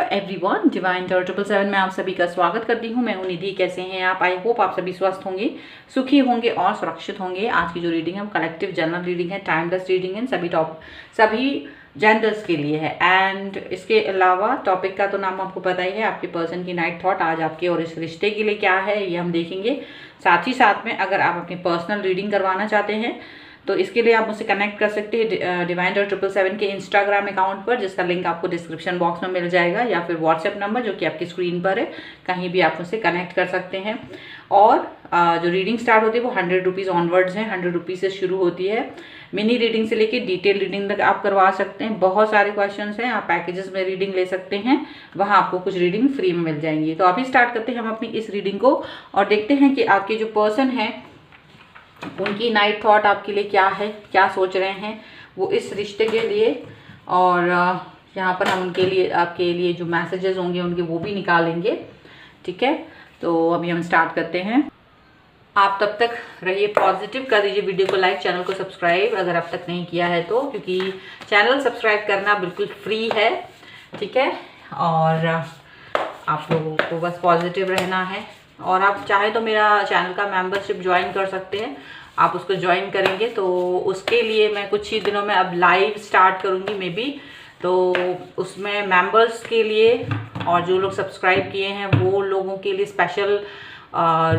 Everyone, divine Tor 777 में आप सभी का स्वागत करती हूँ। मैं हूँ निधि। कैसे हैं आप? आई होप आप सभी स्वस्थ होंगे, सुखी होंगे और सुरक्षित होंगे। आज की जो रीडिंग है वो कलेक्टिव जनरल रीडिंग है, टाइमलेस रीडिंग है, सभी जेंडर्स के लिए है। एंड इसके अलावा टॉपिक का तो नाम आपको पता ही है, आपके पर्सन की नाइट थॉट आज आपके और इस रिश्ते के लिए क्या है ये हम देखेंगे। साथ ही साथ में अगर आप अपनी पर्सनल रीडिंग करवाना चाहते हैं तो इसके लिए आप मुझसे कनेक्ट कर सकते हैं डिवाइन टॉर 777 के इंस्टाग्राम अकाउंट पर, जिसका लिंक आपको डिस्क्रिप्शन बॉक्स में मिल जाएगा, या फिर व्हाट्सएप नंबर जो कि आपकी स्क्रीन पर है, कहीं भी आप मुझसे कनेक्ट कर सकते हैं। और जो रीडिंग स्टार्ट होती है वो 100 रुपीज़ ऑनवर्ड्स है, 100 रुपीज़ से शुरू होती है। मिनी रीडिंग से लेके डिटेल रीडिंग तक आप करवा सकते हैं। बहुत सारे क्वेश्चन हैं, आप पैकेजेस में रीडिंग ले सकते हैं, वहाँ आपको कुछ रीडिंग फ्री में मिल जाएंगी। तो अभी स्टार्ट करते हैं हम अपनी इस रीडिंग को और देखते हैं कि आपके जो पर्सन है उनकी नाइट थॉट आपके लिए क्या है, क्या सोच रहे हैं वो इस रिश्ते के लिए। और यहाँ पर हम उनके लिए, आपके लिए जो मैसेजेस होंगे उनके वो भी निकालेंगे। ठीक है, तो अभी हम स्टार्ट करते हैं। आप तब तक रहिए पॉजिटिव, कर दीजिए वीडियो को लाइक, चैनल को सब्सक्राइब अगर अब तक नहीं किया है तो, क्योंकि चैनल सब्सक्राइब करना बिल्कुल फ्री है। ठीक है, और आप लोगों को बस पॉजिटिव रहना है। और आप चाहे तो मेरा चैनल का मेंबरशिप ज्वाइन कर सकते हैं। आप उसको ज्वाइन करेंगे तो उसके लिए मैं कुछ ही दिनों में अब लाइव स्टार्ट करूँगी मे बी, तो उसमें मेंबर्स के लिए और जो लोग सब्सक्राइब किए हैं वो लोगों के लिए स्पेशल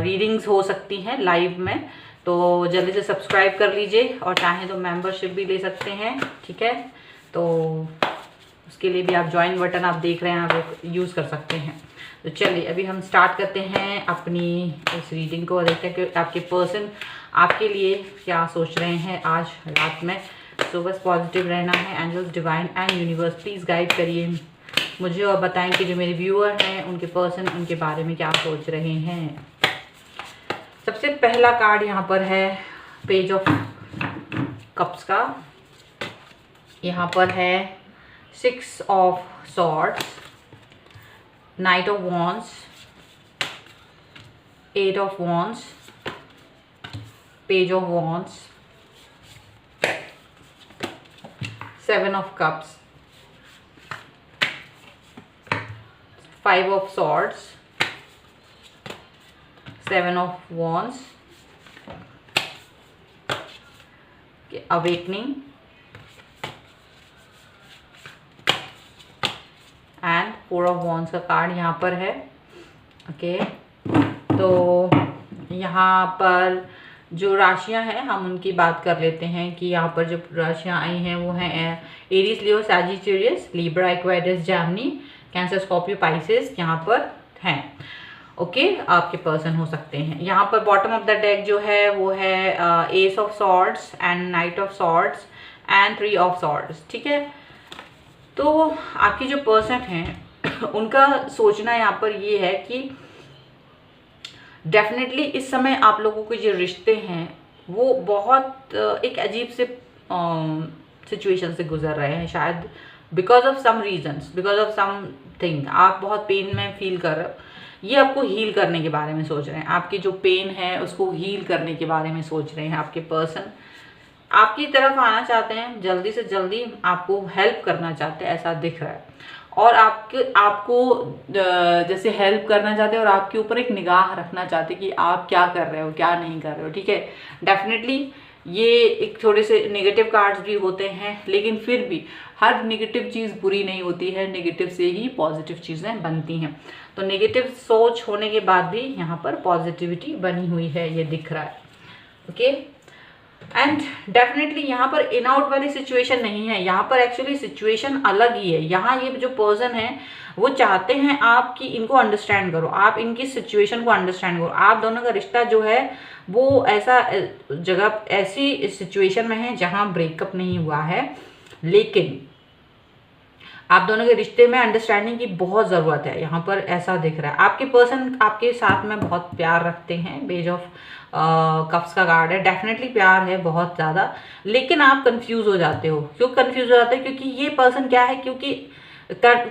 रीडिंग्स हो सकती हैं लाइव में। तो जल्दी से सब्सक्राइब कर लीजिए और चाहे तो मेंबरशिप भी ले सकते हैं। ठीक है, तो उसके लिए भी आप ज्वाइन बटन आप देख रहे हैं, आप यूज़ कर सकते हैं। तो चलिए अभी हम स्टार्ट करते हैं अपनी इस रीडिंग को और देखते हैं कि आपके पर्सन आपके लिए क्या सोच रहे हैं आज रात में। सो बस पॉजिटिव रहना है। Angels, divine and universe please guide करिए मुझे और बताएं कि जो मेरे व्यूअर हैं उनके पर्सन उनके बारे में क्या सोच रहे हैं। सबसे पहला कार्ड यहाँ पर है पेज ऑफ कप्स का। यहाँ पर है 6 of swords, Knight of Wands, 8 of Wands, Page of Wands, 7 of Cups, 5 of Swords, 7 of Wands, Awakening, and 4 of wands का कार्ड यहाँ पर है। ओके, तो यहाँ पर जो राशियाँ हैं हम उनकी बात कर लेते हैं कि यहाँ पर जो राशियाँ आई हैं वो हैं Aries, Leo, Sagittarius, Libra, Aquarius, Gemini, Cancer, Scorpio, Pisces यहाँ पर हैं। ओके, आपके पर्सन हो सकते हैं। यहाँ पर बॉटम ऑफ द डेक जो है वो है S of swords and night of swords and 3 of swords. ठीक है, तो आपकी जो पर्सन है उनका सोचना यहाँ पर ये है कि डेफिनेटली इस समय आप लोगों के जो रिश्ते हैं वो बहुत एक अजीब से सिचुएशन से गुजर रहे हैं, शायद because of some reasons, because of something आप बहुत पेन में फील कर रहे हो। ये आपको हील करने के बारे में सोच रहे हैं, आपकी जो पेन है उसको हील करने के बारे में सोच रहे हैं। आपके पर्सन आपकी तरफ आना चाहते हैं, जल्दी से जल्दी आपको हेल्प करना चाहते हैं, ऐसा दिख रहा है। और आपको जैसे हेल्प करना चाहते हैं और आपके ऊपर एक निगाह रखना चाहते हैं कि आप क्या कर रहे हो, क्या नहीं कर रहे हो। ठीक है, डेफिनेटली ये एक थोड़े से नेगेटिव कार्ड्स भी होते हैं, लेकिन फिर भी हर नेगेटिव चीज़ बुरी नहीं होती है, नेगेटिव से ही पॉजिटिव चीज़ें बनती हैं। तो नेगेटिव सोच होने के बाद भी यहाँ पर पॉजिटिविटी बनी हुई है, ये दिख रहा है। ओके, एंड डेफिनेटली यहाँ पर इन आउट वाली सिचुएशन नहीं है, यहाँ पर एक्चुअली सिचुएशन अलग ही है। यहाँ ये जो पर्सन है वो चाहते हैं आप कि इनको अंडरस्टैंड करो, आप इनकी सिचुएशन को अंडरस्टैंड करो। आप दोनों का रिश्ता जो है वो ऐसा जगह, ऐसी सिचुएशन में है जहाँ ब्रेकअप नहीं हुआ है, लेकिन आप दोनों के रिश्ते में अंडरस्टैंडिंग की बहुत ज़रूरत है। यहाँ पर ऐसा दिख रहा है आपके पर्सन आपके साथ में बहुत प्यार रखते हैं। पेज ऑफ कप्स का कार्ड है, डेफिनेटली प्यार है बहुत ज़्यादा, लेकिन आप कंफ्यूज हो जाते हो। क्यों कंफ्यूज हो जाते हो? क्योंकि ये पर्सन क्या है, क्योंकि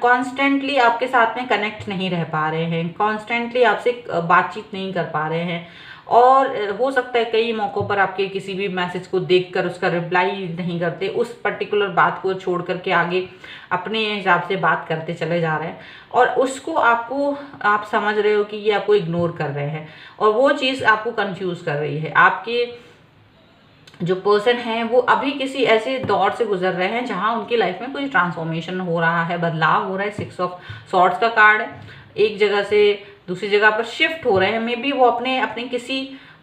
कॉन्स्टेंटली आपके साथ में कनेक्ट नहीं रह पा रहे हैं, कॉन्स्टेंटली आपसे बातचीत नहीं कर पा रहे हैं, और हो सकता है कई मौक़ों पर आपके किसी भी मैसेज को देखकर उसका रिप्लाई नहीं करते, उस पर्टिकुलर बात को छोड़ करके आगे अपने हिसाब से बात करते चले जा रहे हैं और उसको आप समझ रहे हो कि ये आपको इग्नोर कर रहे हैं और वो चीज़ आपको कंफ्यूज कर रही है। आपके जो पर्सन है वो अभी किसी ऐसे दौर से गुजर रहे हैं जहां उनकी लाइफ में कोई ट्रांसफॉर्मेशन हो रहा है, बदलाव हो रहा है। 6 ऑफ सॉर्ड्स का कार्ड है, एक जगह से दूसरी जगह पर शिफ्ट हो रहे हैं। मे बी वो अपने किसी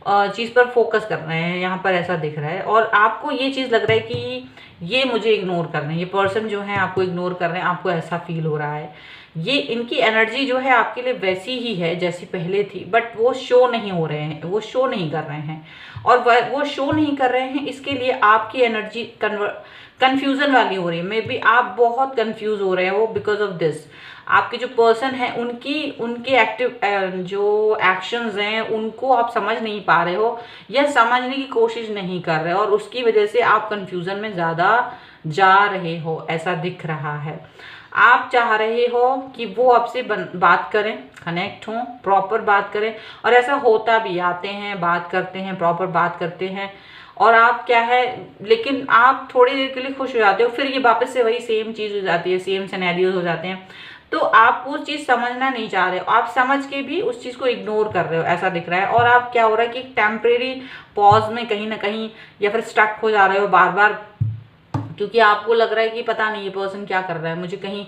चीज़ पर फोकस कर रहे हैं, यहाँ पर ऐसा दिख रहा है और आपको ये चीज़ लग रहा है कि ये मुझे इग्नोर कर रहे हैं, ये पर्सन जो है आपको इग्नोर कर रहे हैं, आपको ऐसा फील हो रहा है। ये इनकी एनर्जी जो है आपके लिए वैसी ही है जैसी पहले थी, बट वो शो नहीं हो रहे हैं, वो शो नहीं कर रहे हैं और वो शो नहीं कर रहे हैं। इसके लिए आपकी एनर्जी कन्फ्यूज़न वाली हो रही है। मे बी आप बहुत कन्फ्यूज हो रहे हो बिकॉज ऑफ दिस। आपके जो पर्सन है उनके एक्टिव जो एक्शंस हैं उनको आप समझ नहीं पा रहे हो या समझने की कोशिश नहीं कर रहे हो और उसकी वजह से आप कन्फ्यूज़न में ज़्यादा जा रहे हो, ऐसा दिख रहा है। आप चाह रहे हो कि वो आपसे बात करें, कनेक्ट हों, प्रॉपर बात करें और ऐसा होता भी, आते हैं, बात करते हैं, प्रॉपर बात करते हैं और आप क्या है, लेकिन आप थोड़ी देर के लिए खुश हो जाते हो, फिर ये वापस से वही सेम चीज़ हो जाती है, सेम सिनेरियोज हो जाते हैं। तो आप वो चीज़ समझना नहीं चाह रहे हो, आप समझ के भी उस चीज़ को इग्नोर कर रहे हो, ऐसा दिख रहा है। और आप क्या हो रहा है कि टेम्परेरी पॉज में कहीं ना कहीं या फिर स्टक हो जा रहे हो बार बार, क्योंकि आपको लग रहा है कि पता नहीं ये पर्सन क्या कर रहा है, मुझे कहीं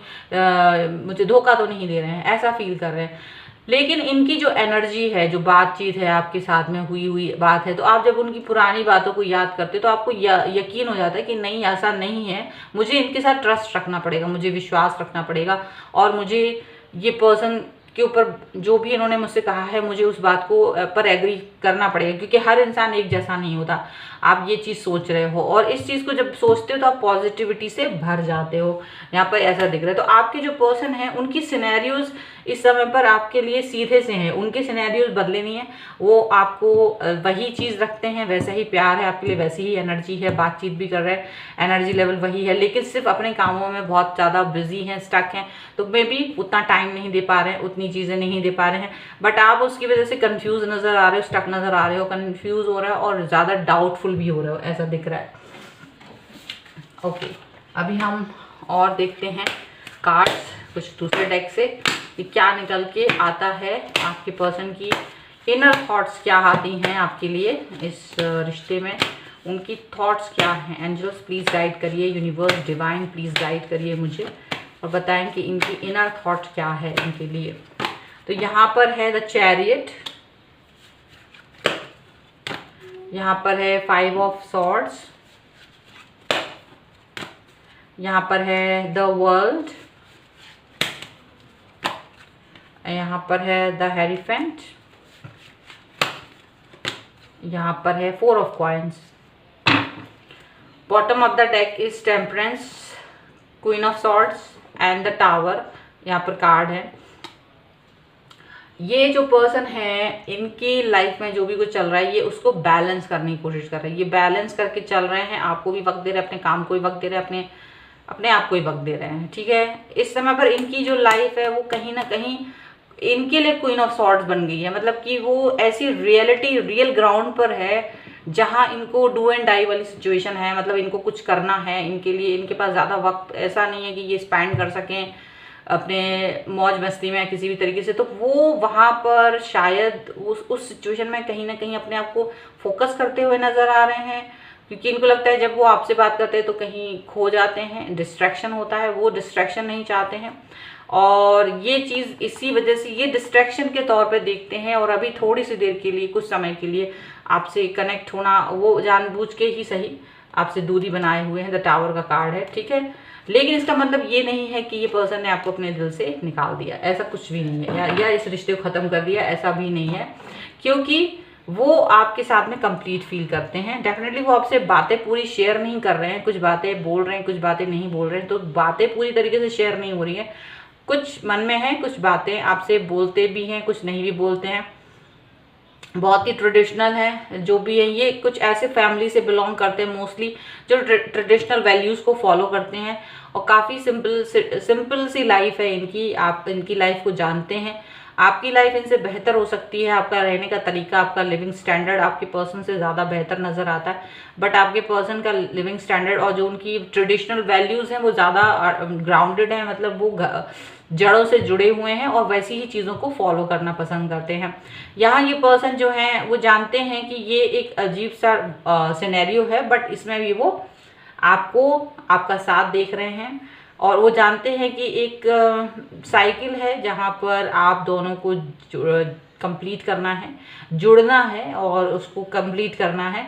मुझे धोखा तो नहीं दे रहे हैं, ऐसा फील कर रहे हैं। लेकिन इनकी जो एनर्जी है, जो बातचीत है आपके साथ में हुई बात है, तो आप जब उनकी पुरानी बातों को याद करते हो तो आपको यकीन हो जाता है कि नहीं, ऐसा नहीं है, मुझे इनके साथ ट्रस्ट रखना पड़ेगा, मुझे विश्वास रखना पड़ेगा और मुझे ये पर्सन के ऊपर जो भी इन्होंने मुझसे कहा है मुझे उस बात को पर एग्री करना पड़ेगा, क्योंकि हर इंसान एक जैसा नहीं होता। आप ये चीज़ सोच रहे हो और इस चीज़ को जब सोचते हो तो आप पॉजिटिविटी से भर जाते हो, यहाँ पर ऐसा दिख रहा है। तो आपके जो पर्सन है उनकी सिनेरियोज इस समय पर आपके लिए सीधे से हैं, उनके सिनेरियोज बदले नहीं है, वो आपको वही चीज़ रखते हैं, वैसा ही प्यार है आपके लिए, वैसी ही एनर्जी है, बातचीत भी कर रहे हैं, एनर्जी लेवल वही है, लेकिन सिर्फ अपने कामों में बहुत ज़्यादा बिजी हैं, स्टक हैं, तो मे बी उतना टाइम नहीं दे पा रहे हैं, उतनी चीज़ें नहीं दे पा रहे हैं, बट आप उसकी वजह से कन्फ्यूज नज़र आ रहे हो, स्टक नज़र आ रहे हो, कन्फ्यूज हो रहा है और ज़्यादा डाउटफुल भी हो रहे हो, ऐसा दिख रहा है। ओके, अभी हम और देखते हैं कार्ड्स कुछ दूसरे डेक से कि क्या निकल के आता है, आपके पर्सन की इनर थॉट्स क्या आती हैं आपके लिए इस रिश्ते में, उनकी थॉट्स क्या हैं। एंजल्स प्लीज़ गाइड करिए, यूनिवर्स डिवाइन प्लीज़ गाइड करिए मुझे और बताएं कि इनकी इनर थॉट क्या है इनके लिए। तो यहाँ पर है द चैरियट, यहाँ पर है 5 ऑफ सॉर्ड्स, यहाँ पर है द वर्ल्ड, यहाँ पर है द हेरीफेंट, यहाँ पर है 4 of coins. Bottom of the deck is temperance, queen of swords and the tower, यहाँ पर कार्ड है। ये जो पर्सन है इनकी लाइफ में जो भी कुछ चल रहा है ये उसको बैलेंस करने की कोशिश कर रहे हैं, ये बैलेंस करके चल रहे हैं, आपको भी वक्त दे रहे हैं, अपने काम को भी वक्त दे रहे हैं, अपने आप को ही वक्त दे रहे हैं, ठीक है। इस समय पर इनकी जो लाइफ है वो कहीं ना कहीं इनके लिए क्वीन ऑफ सॉर्ड्स बन गई है, मतलब कि वो ऐसी रियलिटी, रियल ग्राउंड पर है जहां इनको डू एंड डाई वाली सिचुएशन है, मतलब इनको कुछ करना है, इनके लिए इनके पास ज़्यादा वक्त ऐसा नहीं है कि ये स्पेंड कर सकें अपने मौज मस्ती में किसी भी तरीके से। तो वो वहाँ पर शायद उस सिचुएशन में कहीं ना कहीं अपने आप को फोकस करते हुए नज़र आ रहे हैं, क्योंकि इनको लगता है जब वो आपसे बात करते हैं तो कहीं खो जाते हैं, डिस्ट्रैक्शन होता है, वो डिस्ट्रैक्शन नहीं चाहते हैं और ये चीज़ इसी वजह से ये डिस्ट्रैक्शन के तौर पे देखते हैं और अभी थोड़ी सी देर के लिए, कुछ समय के लिए आपसे कनेक्ट होना वो जानबूझ के ही सही आपसे दूरी बनाए हुए हैं। द टावर का कार्ड है, ठीक है, लेकिन इसका मतलब ये नहीं है कि ये पर्सन ने आपको अपने दिल से निकाल दिया, ऐसा कुछ भी नहीं है, या इस रिश्ते को ख़त्म कर दिया, ऐसा भी नहीं है, क्योंकि वो आपके साथ में कंप्लीट फील करते हैं। डेफिनेटली वो आपसे बातें पूरी शेयर नहीं कर रहे हैं, कुछ बातें बोल रहे हैं, कुछ बातें नहीं बोल रहे हैं, तो बातें पूरी तरीके से शेयर नहीं हो रही है, कुछ मन में है, कुछ बातें आपसे बोलते भी हैं, कुछ नहीं भी बोलते हैं, बहुत ही ट्रेडिशनल है जो भी है। ये कुछ ऐसे फैमिली से बिलोंग करते हैं मोस्टली जो ट्रेडिशनल वैल्यूज़ को फॉलो करते हैं और काफ़ी सिंपल सी लाइफ है इनकी, आप इनकी लाइफ को जानते हैं। आपकी लाइफ इनसे बेहतर हो सकती है, आपका रहने का तरीका, आपका लिविंग स्टैंडर्ड आपके पर्सन से ज़्यादा बेहतर नज़र आता है, बट आपके पर्सन का लिविंग स्टैंडर्ड और जो उनकी ट्रेडिशनल वैल्यूज़ हैं वो ज़्यादा ग्राउंडेड हैं, मतलब वो जड़ों से जुड़े हुए हैं और वैसी ही चीज़ों को फॉलो करना पसंद करते हैं। यहाँ ये पर्सन जो हैं वो जानते हैं कि ये एक अजीब सा सिनेरियो है, बट इसमें भी वो आपको आपका साथ देख रहे हैं और वो जानते हैं कि एक साइकिल है जहाँ पर आप दोनों को कंप्लीट करना है, जुड़ना है और उसको कंप्लीट करना है,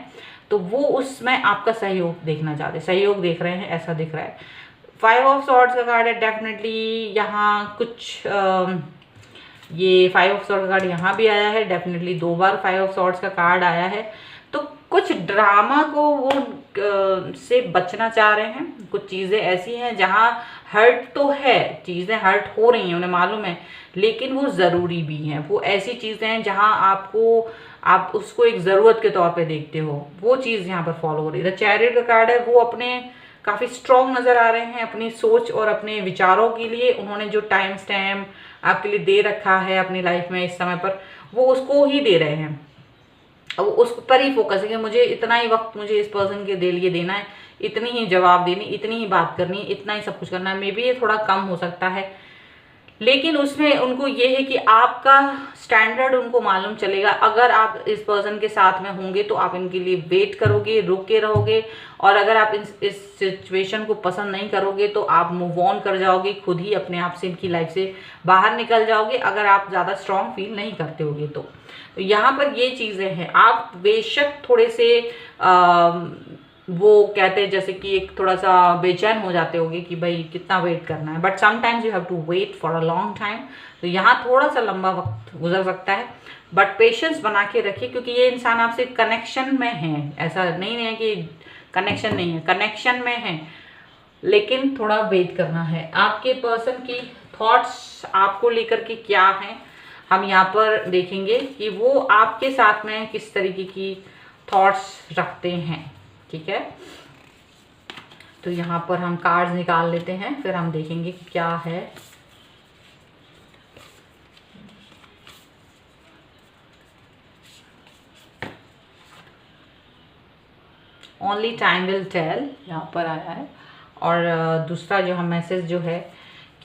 तो वो उसमें आपका सहयोग देखना चाहते हैं, सहयोग देख रहे हैं, ऐसा दिख रहा है। 5 ऑफ सॉर्ड्स का कार्ड है, डेफिनेटली यहाँ कुछ ये 5 ऑफ सॉर्ड्स का कार्ड यहाँ भी आया है, डेफिनेटली 2 बार 5 ऑफ सॉर्ड्स का कार्ड आया है, तो कुछ ड्रामा को वो से बचना चाह रहे हैं। कुछ चीज़ें ऐसी हैं जहाँ हर्ट तो है, चीज़ें हर्ट हो रही हैं, उन्हें मालूम है, लेकिन वो ज़रूरी भी हैं। वो ऐसी चीज़ें हैं जहाँ आप उसको एक ज़रूरत के तौर पे देखते हो, वो चीज़ यहाँ पर फॉलो हो रही है। द चैरियट का कार्ड है, वो अपने काफ़ी स्ट्रॉन्ग नज़र आ रहे हैं अपनी सोच और अपने विचारों के लिए। उन्होंने जो टाइम स्टैम्प आपके लिए दे रखा है अपनी लाइफ में इस समय पर, वो उसको ही दे रहे हैं, अब उस पर ही फोकस है कि मुझे इतना ही वक्त मुझे इस पर्सन के लिए देना है, इतनी ही जवाब देनी, इतनी ही बात करनी, इतना ही सब कुछ करना है। मे बी ये थोड़ा कम हो सकता है, लेकिन उसमें उनको ये है कि आपका स्टैंडर्ड उनको मालूम चलेगा। अगर आप इस पर्सन के साथ में होंगे तो आप इनके लिए वेट करोगे, रुक के रहोगे, और अगर आप इस सिचुएशन को पसंद नहीं करोगे तो आप मूव ऑन कर जाओगे, खुद ही अपने आप से इनकी लाइफ से बाहर निकल जाओगे, अगर आप ज़्यादा स्ट्रॉन्ग फील नहीं करते होगे तो यहाँ पर ये चीज़ें हैं। आप बेशक थोड़े से वो कहते हैं जैसे कि एक थोड़ा सा बेचैन हो जाते होगे कि भाई कितना वेट करना है, but sometimes you have to wait for a long time. तो यहाँ थोड़ा सा लंबा वक्त गुजर सकता है, बट पेशेंस बना के रखिए, क्योंकि ये इंसान आपसे कनेक्शन में है। ऐसा नहीं है कि कनेक्शन नहीं है, कनेक्शन में है, लेकिन थोड़ा वेट करना है। आपके पर्सन की थॉट्स आपको लेकर के क्या हैं, हम यहाँ पर देखेंगे कि वो आपके साथ में किस तरीके की थॉट्स रखते हैं। ठीक है, तो यहाँ पर हम कार्ड्स निकाल लेते हैं, फिर हम देखेंगे कि क्या है। ओनली टाइम विल टेल यहाँ पर आया है। और दूसरा जो हम मैसेज जो है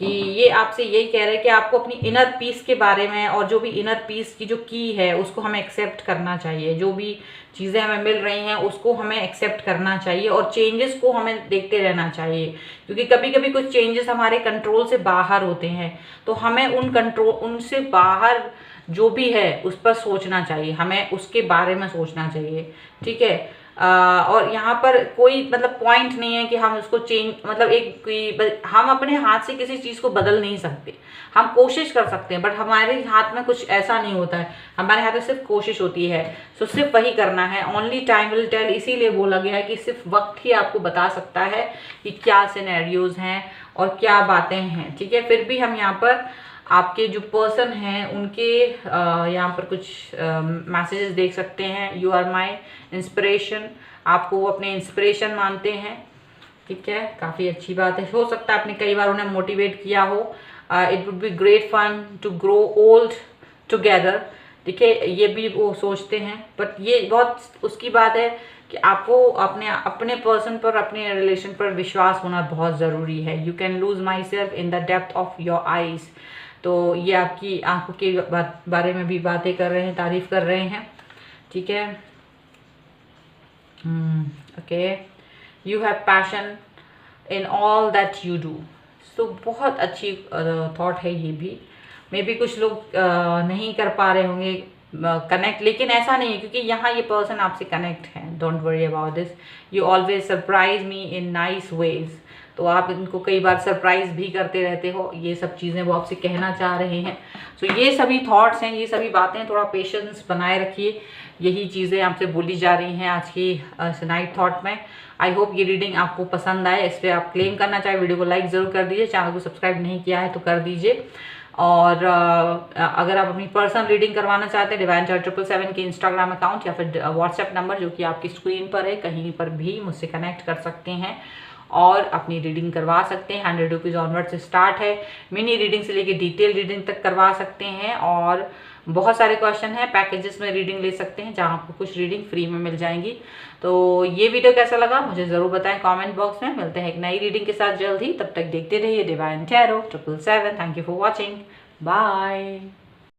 कि ये आपसे यही कह रहे हैं कि आपको अपनी इनर पीस के बारे में, और जो भी इनर पीस की जो की है उसको हमें एक्सेप्ट करना चाहिए। जो भी चीज़ें हमें मिल रही हैं उसको हमें एक्सेप्ट करना चाहिए, और चेंजेस को हमें देखते रहना चाहिए, क्योंकि कभी कभी कुछ चेंजेस हमारे कंट्रोल से बाहर होते हैं, तो हमें उनसे बाहर जो भी है उस पर सोचना चाहिए, हमें उसके बारे में सोचना चाहिए। ठीक है, और यहाँ पर कोई मतलब पॉइंट नहीं है कि हम उसको चेंज, मतलब हम अपने हाथ से किसी चीज़ को बदल नहीं सकते। हम कोशिश कर सकते हैं, बट हमारे हाथ में कुछ ऐसा नहीं होता है, हमारे हाथ में सिर्फ कोशिश होती है। सो सिर्फ वही करना है। ओनली टाइम विल टेल इसीलिए बोला गया है कि सिर्फ वक्त ही आपको बता सकता है कि क्या सिनेरियोज हैं और क्या बातें हैं। ठीक है, फिर भी हम यहाँ पर आपके जो पर्सन हैं उनके यहाँ पर कुछ मैसेजेस देख सकते हैं। यू आर माई इंस्पिरेशन, आपको वो अपने इंस्पिरेशन मानते हैं। ठीक है, काफ़ी अच्छी बात है। हो सकता है आपने कई बार उन्हें मोटिवेट किया हो। It would be great fun to grow old together. ठीक है, ये भी वो सोचते हैं, बट ये बहुत उसकी बात है कि आपको अपने पर्सन पर, अपने रिलेशन पर विश्वास होना बहुत ज़रूरी है। You can lose my self in the depth of your eyes. तो ये आपकी आंखों के बारे में भी बातें कर रहे हैं, तारीफ कर रहे हैं। ठीक है, okay, you have passion in all that you do. तो बहुत अच्छी थॉट है ये भी। मे बी कुछ लोग नहीं कर पा रहे होंगे कनेक्ट, लेकिन ऐसा नहीं है, क्योंकि यहाँ ये पर्सन आपसे कनेक्ट है। Don't worry about this, you always surprise me in nice ways. तो आप इनको कई बार सरप्राइज भी करते रहते हो, ये सब चीज़ें वो आपसे कहना चाह रहे हैं। सो ये सभी थॉट्स हैं, ये सभी बातें, थोड़ा पेशेंस बनाए रखिए। यही चीज़ें आपसे बोली जा रही हैं आज की नाइट थॉट में। आई होप ये रीडिंग आपको पसंद आए। इस पर आप क्लेम करना चाहे वीडियो को लाइक ज़रूर कर दीजिए, चैनल को सब्सक्राइब नहीं किया है तो कर दीजिए। और अगर आप अपनी पर्सनल रीडिंग करवाना चाहते हैं, डिवाइन चार्ट 777 के इंस्टाग्राम अकाउंट या फिर व्हाट्सएप नंबर जो कि आपकी स्क्रीन पर है, कहीं पर भी मुझसे कनेक्ट कर सकते हैं। और अपनी रीडिंग करवा सकते हैं। 100 रुपीज़ ऑनवर्ड से स्टार्ट है। मिनी रीडिंग से लेके डिटेल रीडिंग तक करवा सकते हैं और बहुत सारे क्वेश्चन हैं। पैकेजेस में रीडिंग ले सकते हैं जहाँ आपको कुछ रीडिंग फ्री में मिल जाएंगी। तो ये वीडियो कैसा लगा मुझे ज़रूर बताएं कमेंट बॉक्स में। मिलते हैं एक नई रीडिंग के साथ जल्द ही, तब तक देखते रहिए Divine Tarot 777। Thank you for watching, bye.